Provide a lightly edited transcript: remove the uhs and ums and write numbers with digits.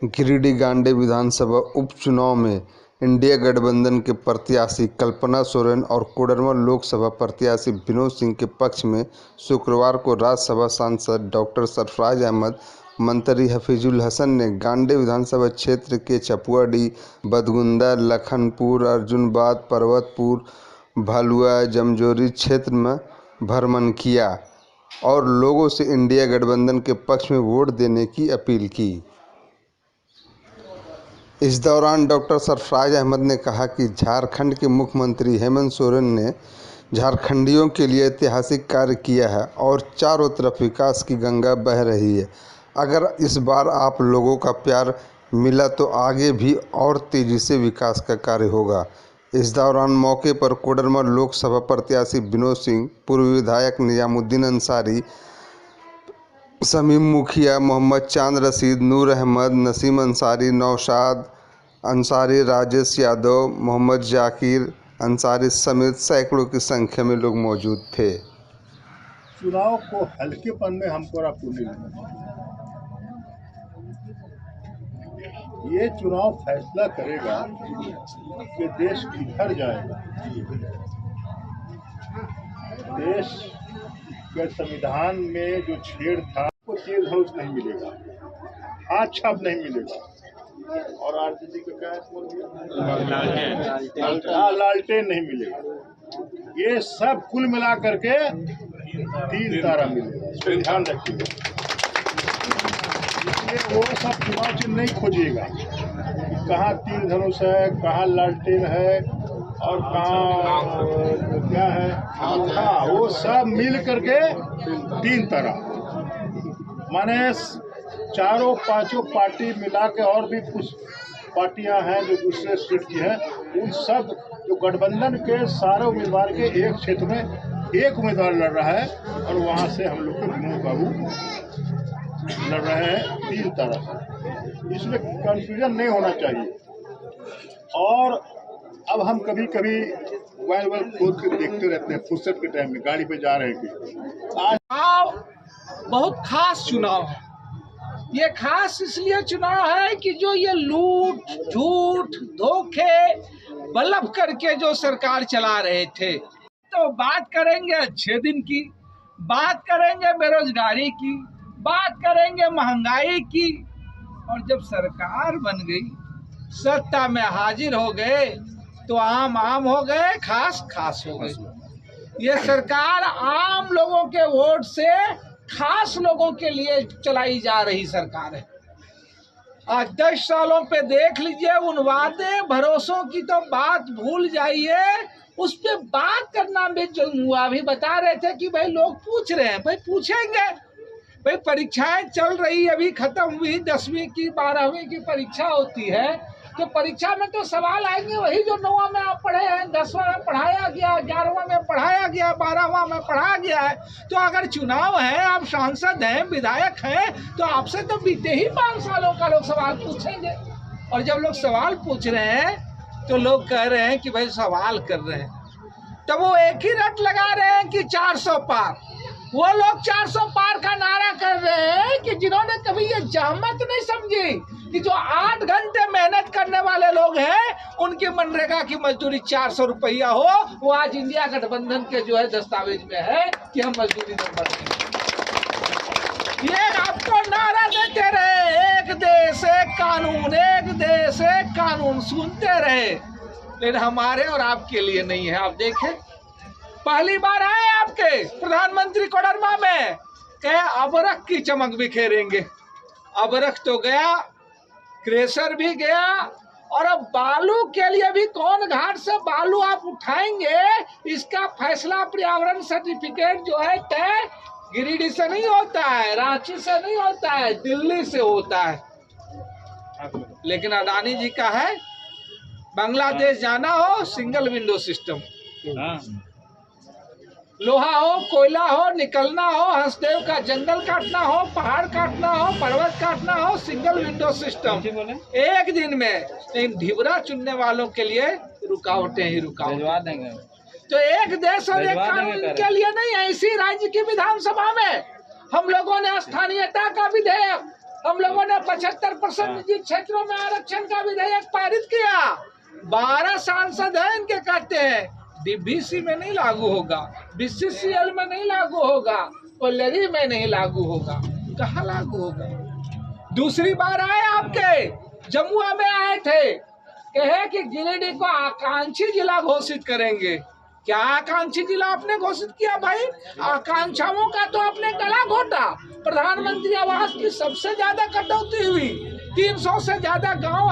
गिरिडीह गांडेय विधानसभा उपचुनाव में इंडिया गठबंधन के प्रत्याशी कल्पना सोरेन और कोडरमा लोकसभा प्रत्याशी विनोद सिंह के पक्ष में शुक्रवार को राज्यसभा सांसद डॉक्टर सरफराज अहमद, मंत्री हफीजुल हसन ने गांडेय विधानसभा क्षेत्र के चपुआडीह, बदगुंदा, लखनपुर, अर्जुनाबाद, पर्वतपुर, भालुआ, जमजोरी क्षेत्र में भ्रमण किया और लोगों से इंडिया गठबंधन के पक्ष में वोट देने की अपील की। इस दौरान डॉक्टर सरफराज अहमद ने कहा कि झारखंड के मुख्यमंत्री हेमंत सोरेन ने झारखंडियों के लिए ऐतिहासिक कार्य किया है और चारों तरफ विकास की गंगा बह रही है। अगर इस बार आप लोगों का प्यार मिला तो आगे भी और तेजी से विकास का कार्य होगा। इस दौरान मौके पर कोडरमा लोकसभा प्रत्याशी विनोद सिंह, पूर्व विधायक निजामुद्दीन अंसारी, शमीम मुखिया, मोहम्मद चांद रशीद, नूर अहमद, नसीम अंसारी, नौशाद अंसारी, राजेश यादव, मोहम्मद जाकिर अंसारी समेत सैकड़ों की संख्या में लोग मौजूद थे। चुनाव को हल्केपन में हमको और आपको नहीं लेना चाहिए। ये चुनाव फैसला करेगा कि देश किधर जाएगा। देश के संविधान में जो छेड़ था वो तीर धनुष नहीं मिलेगा, हाथ छाप नहीं मिलेगा और आरजेडी का क्या लालटेन नहीं मिलेगा। ये सब कुल मिला करके 3 तारा मिलेगा, इस पर ध्यान रखिएगा। इसलिए वो सब चुनाव चिन्ह नहीं खोजिएगा, कहाँ तीर धनुष है, कहाँ लालटेन है और कहाँ क्या है। हाँ, वो सब मिल करके 3 तारा, माने चारों पांचों पार्टी मिला के और भी कुछ पार्टियां हैं जो दूसरे स्टेट की हैं, उन सब जो गठबंधन के सारे उम्मीदवार के एक क्षेत्र में एक उम्मीदवार लड़ रहा है और वहां से हम लोग के विनोद बाबू लड़ रहे हैं 3 तरह से। इसमें कंफ्यूजन नहीं होना चाहिए। और अब हम कभी कभी मोबाइल खोल के देखते रहते हैं फुर्सत के टाइम में, गाड़ी पे जा रहे हैं कि आज बहुत खास चुनाव है। ये खास इसलिए चुनाव है कि जो ये लूट, झूठ, धोखे, बलफ करके जो सरकार चला रहे थे, तो बात करेंगे अच्छे दिन की, बात करेंगे बेरोजगारी की, बात करेंगे महंगाई की, और जब सरकार बन गई, सत्ता में हाजिर हो गए, तो आम आम हो गए, खास खास हो गए। ये सरकार आम लोगों के वोट से खास लोगों के लिए चलाई जा रही सरकार है। आज 10 सालों पे देख लीजिए, उन वादे भरोसों की तो बात भूल जाइए, उस पे बात करना भी जो हुआ। अभी बता रहे थे कि भाई लोग पूछ रहे हैं, भाई पूछेंगे, भाई परीक्षाएं चल रही, अभी खत्म हुई, 10वीं की 12वीं की परीक्षा होती है, तो परीक्षा में तो सवाल आएंगे वही जो 9वां में आप पढ़े हैं, 10वां में पढ़ाया गया, 11वां में पढ़ाया गया, 12वां में पढ़ाया गया है। तो अगर चुनाव है, आप सांसद हैं, विधायक हैं, तो आपसे तो बीते ही 5 सालों का लोग सवाल पूछेंगे। और जब लोग सवाल पूछ रहे हैं तो लोग कह रहे हैं कि भाई सवाल कर रहे हैं, तो वो एक ही रट लगा रहे हैं कि 400 पार। वो लोग 400 पार का नारा कर रहे हैं कि जिन्होंने कभी ये जहमत नहीं समझी कि जो 8 घंटे मेहनत करने वाले लोग हैं उनकी मनरेगा की मजदूरी 400 रुपया हो, वो आज इंडिया गठबंधन के जो है दस्तावेज में है कि हम मजदूरी नंबर देंगे। ये आपको नारा देते रहे, एक देश एक कानून, एक देश एक कानून सुनते रहे, लेकिन हमारे और आपके लिए नहीं है। आप देखें, पहली बार आए आपके प्रधानमंत्री कोडरमा में, कहे अबरख की चमक बिखेरेंगे। अबरख तो गया, क्रेशर भी गया, और अब बालू के लिए भी कौन घाट से बालू आप उठाएंगे, इसका फैसला पर्यावरण सर्टिफिकेट जो है तय गिरिडीह से नहीं होता है, रांची से नहीं होता है, दिल्ली से होता है। लेकिन अडानी जी का है, बांग्लादेश जाना हो सिंगल विंडो सिस्टम, लोहा हो, कोयला हो, निकलना हो, हंसदेव का जंगल काटना हो, पहाड़ काटना हो, पर्वत काटना हो, सिंगल विंडो सिस्टम एक दिन में। लेकिन ढिबरा चुनने वालों के लिए रुकावटें ही रुकावटें। तो एक देश और एक कानून के लिए नहीं है। इसी राज्य की विधानसभा में हम लोगों ने स्थानीयता का विधेयक, हम लोगों ने 75% निजी क्षेत्रों में आरक्षण का विधेयक पारित किया। 12 सांसद हैं इनके कहते हैं, डीबीसी में नहीं लागू होगा, बीसीसीएल में नहीं लागू होगा, कोल्लरी में नहीं लागू होगा, कहाँ लागू होगा? दूसरी बार आए आपके जमुआ में आए थे, कहे कि गिरिडीह को आकांक्षी जिला घोषित करेंगे। क्या आकांक्षी जिला आपने घोषित किया भाई? आकांक्षाओं का तो आपने गला घोटा। प्रधानमंत्री आवास की सबसे ज्यादा कटौती हुई, 300 से ज्यादा गांव